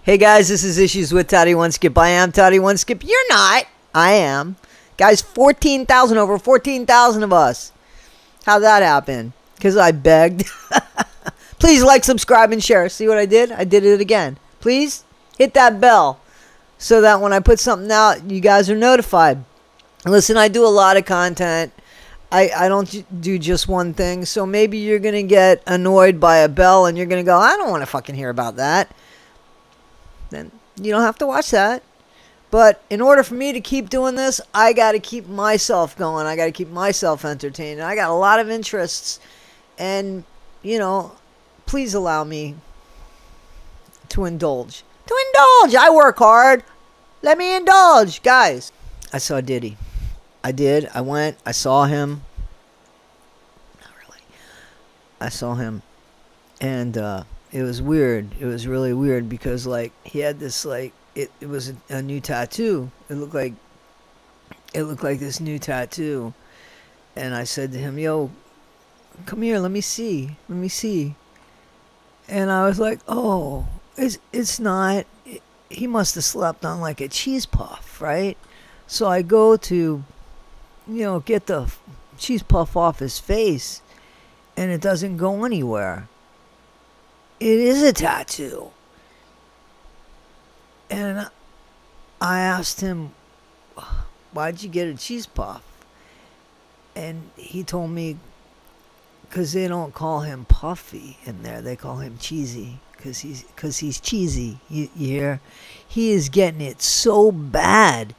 Hey guys, this is Issues with Toddy One Skip. I am Toddy One Skip. You're not. I am. Guys, 14,000, over 14,000 of us. How'd that happen? Because I begged. Please like, subscribe, and share. See what I did? I did it again. Please hit that bell so that when I put something out, you guys are notified. Listen, I do a lot of content. I don't do just one thing. So maybe you're going to get annoyed by a bell and you're going to go, I don't want to fucking hear about that. Then you don't have to watch that. But in order for me to keep doing this, I got to keep myself going. I got to keep myself entertained. I got a lot of interests. And, you know, please allow me to indulge. To indulge! I work hard. Let me indulge. Guys, I saw Diddy. I did. I went. I saw him. Not really. I saw him. And, it was weird. It was really weird because, like, he had this, like, it was a new tattoo. It looked like this new tattoo. And I said to him, yo, come here, let me see. Let me see. And I was like, oh, it's not. He must have slept on, like, a cheese puff, right? So I go to, you know, get the cheese puff off his face, and it doesn't go anywhere. It is a tattoo. And I asked him, why'd you get a cheese puff? And he told me, because they don't call him Puffy in there. They call him Cheesy, because he's cheesy. You hear? He is getting it so bad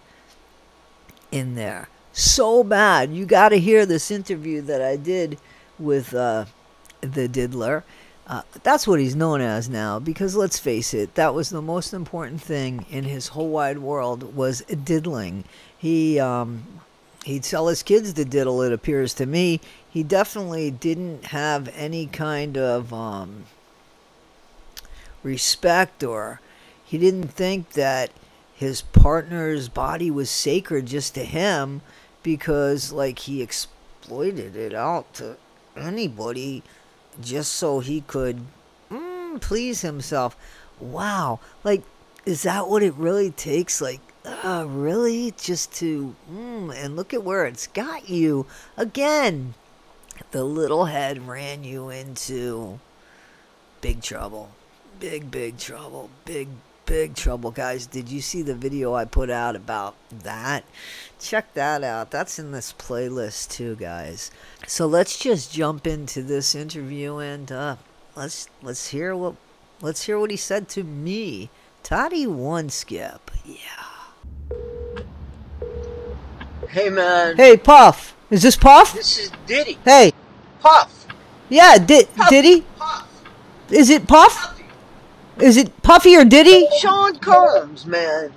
in there. So bad. You got to hear this interview that I did with the Diddler. That's what he's known as now, because let's face it, that was the most important thing in his whole wide world, was diddling. He'd sell his kids to diddle, it appears to me. He definitely didn't have any kind of respect, or he didn't think that his partner's body was sacred just to him, because, like, he exploited it out to anybody just so he could please himself. Wow. Like, is that what it really takes? Like, really? Just to, and look at where it's got you. Again, the little head ran you into big trouble. Big trouble. Big trouble, guys. Did you see the video I put out about that? Check that out. That's in this playlist too, guys. So let's just jump into this interview and let's hear what he said to me, Toddy One Skip. Yeah. Hey man. Hey Puff. Is this Puff? This is Diddy. Hey. Puff. Yeah, Diddy. Puff. Is it Puff? Is it Puffy or Diddy? Sean Combs, man.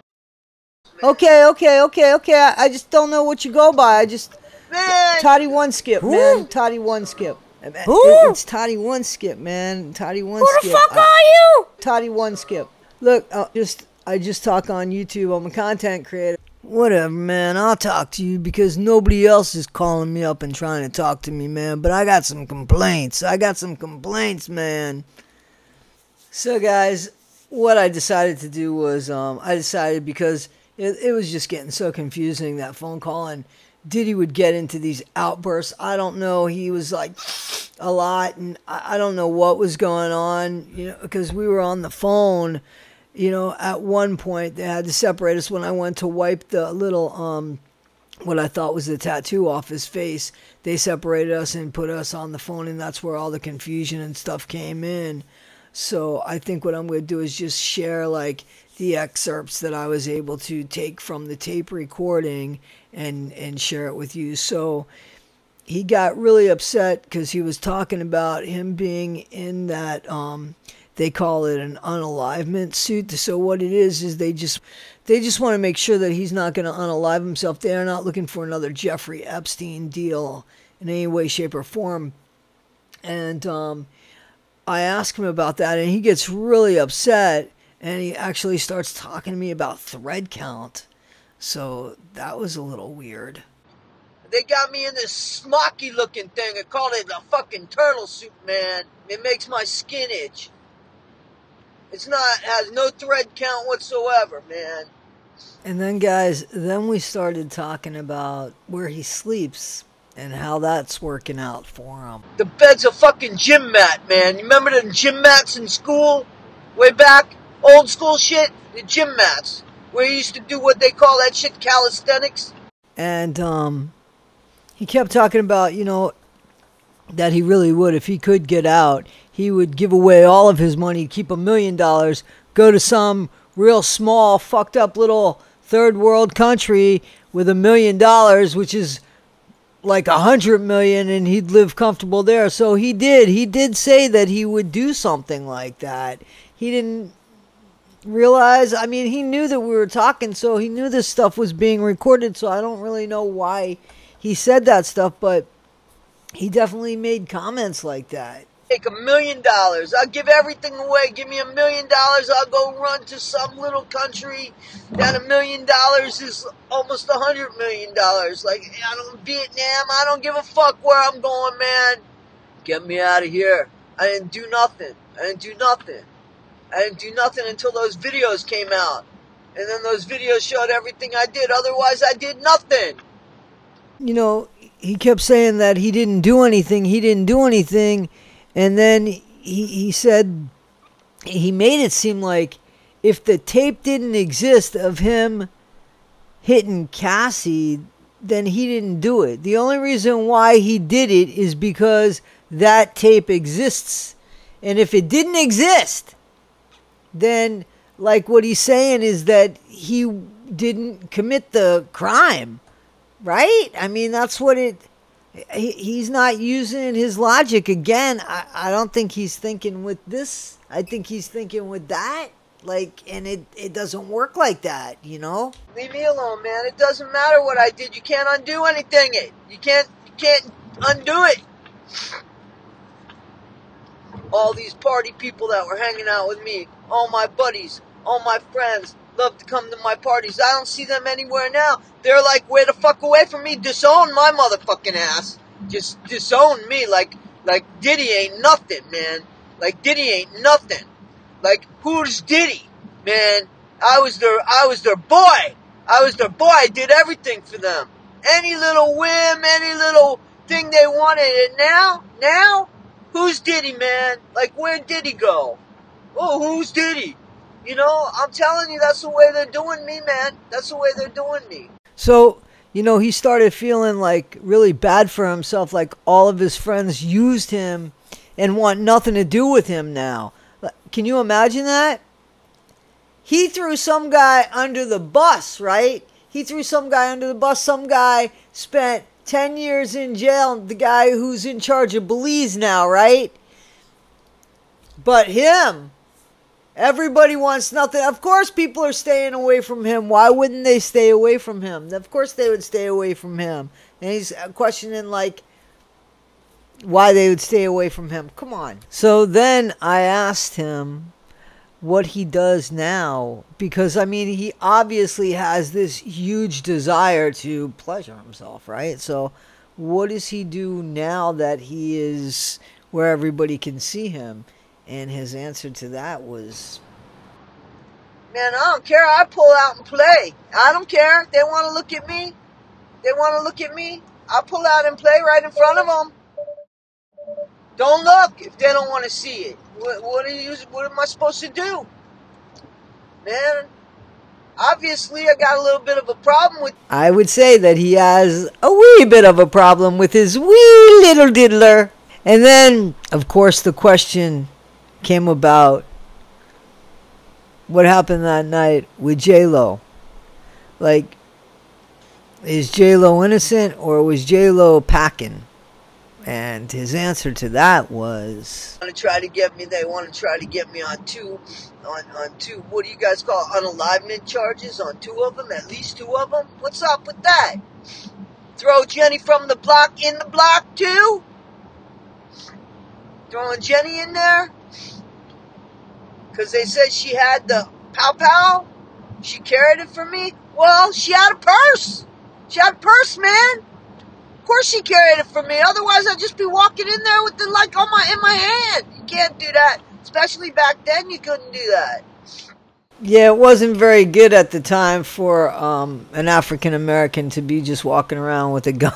Okay. I just don't know what you go by. I just... Man. Toddy One Skip, man. Toddy One Skip. Who? It's Toddy One Skip, man. Toddy One Who Skip. the fuck are you? Toddy One Skip. Look, I just talk on YouTube. I'm a content creator. Whatever, man. I'll talk to you because nobody else is calling me up and trying to talk to me, man. But I got some complaints. Man. So, guys, what I decided to do was, because it was just getting so confusing, that phone call, and Diddy would get into these outbursts. I don't know. He was like a lot, and I don't know what was going on, you know, because we were on the phone. You know, at one point they had to separate us when I went to wipe the little, what I thought was the tattoo off his face. They separated us and put us on the phone, and that's where all the confusion and stuff came in. So I think what I'm going to do is just share, like, the excerpts that I was able to take from the tape recording and share it with you. So he got really upset because he was talking about him being in that, they call it an unalivement suit. So what it is they just want to make sure that he's not going to unalive himself. They're not looking for another Jeffrey Epstein deal in any way, shape, or form. And I asked him about that, and he gets really upset, and he actually starts talking to me about thread count. So that was a little weird. They got me in this smocky looking thing. I call it a fucking turtle suit, man. It makes my skin itch. It's not, has no thread count whatsoever, man. And then, guys, then we started talking about where he sleeps and how that's working out for him. The bed's a fucking gym mat, man. You remember the gym mats in school? Way back? Old school shit? The gym mats. Where you used to do what they call that shit calisthenics. And he kept talking about, you know, that he really would, if he could get out, he would give away all of his money, keep $1 million, go to some real small, fucked up little third world country with $1 million, which is like 100 million, and he'd live comfortable there. So he did say that he would do something like that. He didn't realize, I mean, he knew that we were talking, so he knew this stuff was being recorded, so I don't really know why he said that stuff, but he definitely made comments like that. Take $1 million. I'll give everything away. Give me $1 million. I'll go run to some little country. That $1 million is almost $100 million. Like, I don't, Vietnam, I don't give a fuck where I'm going, man. Get me out of here. I didn't do nothing. I didn't do nothing until those videos came out. And then those videos showed everything I did. Otherwise, I did nothing. You know, he kept saying that he didn't do anything. And then he said, he made it seem like if the tape didn't exist of him hitting Cassie, then he didn't do it. The only reason why he did it is because that tape exists. And if it didn't exist, then like what he's saying is that he didn't commit the crime, right? I mean, that's what it... He's not using his logic again. I don't think he's thinking with this. I think he's thinking with that. Like, and it doesn't work like that, you know? Leave me alone, man. It doesn't matter what I did. You can't undo anything. You can't undo it. All these party people that were hanging out with me, all my buddies, all my friends, love to come to my parties. I don't see them anywhere now. They're like, way the fuck away from me. Disown my motherfucking ass. Just disown me like Diddy ain't nothing, man. Like Diddy ain't nothing. Like, who's Diddy? Man, I was their boy. I did everything for them. Any little whim, any little thing they wanted. And now, who's Diddy, man? Like, where'd Diddy go? Oh, who's Diddy? You know, I'm telling you, that's the way they're doing me, man. That's the way they're doing me. So, you know, he started feeling like really bad for himself, like all of his friends used him and want nothing to do with him now. Can you imagine that? He threw some guy under the bus, right? He threw some guy under the bus. Some guy spent 10 years in jail, the guy who's in charge of Belize now, right? But him... Everybody wants nothing. Of course people are staying away from him. Why wouldn't they stay away from him? Of course they would stay away from him. And he's questioning, like, why they would stay away from him. Come on. So then I asked him what he does now. Because, I mean, he obviously has this huge desire to pleasure himself, right? So what does he do now that he is where everybody can see him? And his answer to that was, man, I don't care. I pull out and play. I don't care. They want to look at me. I pull out and play right in front of them. Don't look if they don't want to see it. What am I supposed to do? Man, obviously I got a little bit of a problem with... I would say that he has a wee bit of a problem with his wee little diddler. And then, of course, the question came about what happened that night with J-Lo. Like, is J-Lo innocent or was J-Lo packing? And his answer to that was, they want to try to get me on two, what do you guys call unalivement charges on two of them, at least two of them? What's up with that? Throw Jenny from the block in the block too? Throwing Jenny in there? Because they said she had the pow-pow. She carried it for me. Well, she had a purse. She had a purse, man. Of course she carried it for me. Otherwise, I'd just be walking in there with the, like, in my hand. You can't do that. Especially back then, you couldn't do that. Yeah, it wasn't very good at the time for an African American to be just walking around with a gun,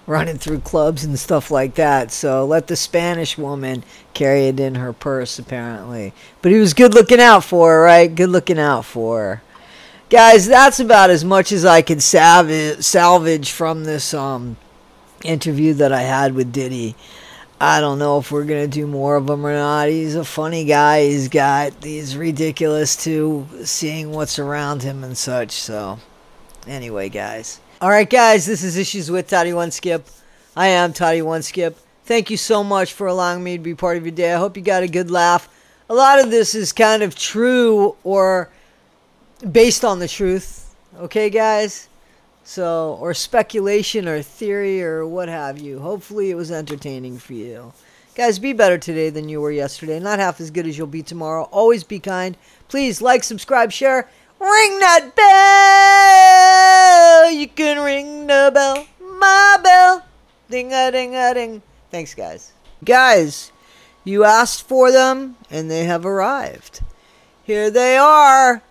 running through clubs and stuff like that. So let the Spanish woman carry it in her purse, apparently. But he was good looking out for her, right? Good looking out for her. Guys, that's about as much as I could salvage from this interview that I had with Diddy. I don't know if we're going to do more of them or not. He's a funny guy. He's ridiculous too, seeing what's around him and such. So, anyway, guys. Alright, guys, this is Issues with Toddy One Skip. I am Toddy One Skip. Thank you so much for allowing me to be part of your day. I hope you got a good laugh. A lot of this is kind of true or based on the truth. Okay, guys? So, or speculation or theory or what have you. Hopefully it was entertaining for you. Guys, be better today than you were yesterday. Not half as good as you'll be tomorrow. Always be kind. Please like, subscribe, share. Ring that bell. You can ring the bell. My bell. Ding-a-ding-a-ding. Thanks, guys. Guys, you asked for them and they have arrived. Here they are.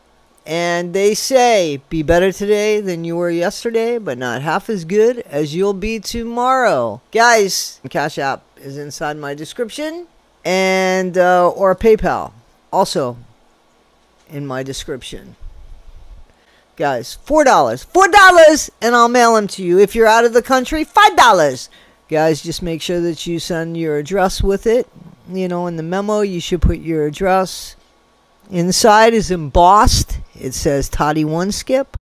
And they say, be better today than you were yesterday, but not half as good as you'll be tomorrow. Guys, Cash App is inside my description, and or PayPal, also in my description. Guys, $4, and I'll mail them to you. If you're out of the country, $5. Guys, just make sure that you send your address with it. You know, in the memo, you should put your address. Inside is embossed. It says Toddy One Skip.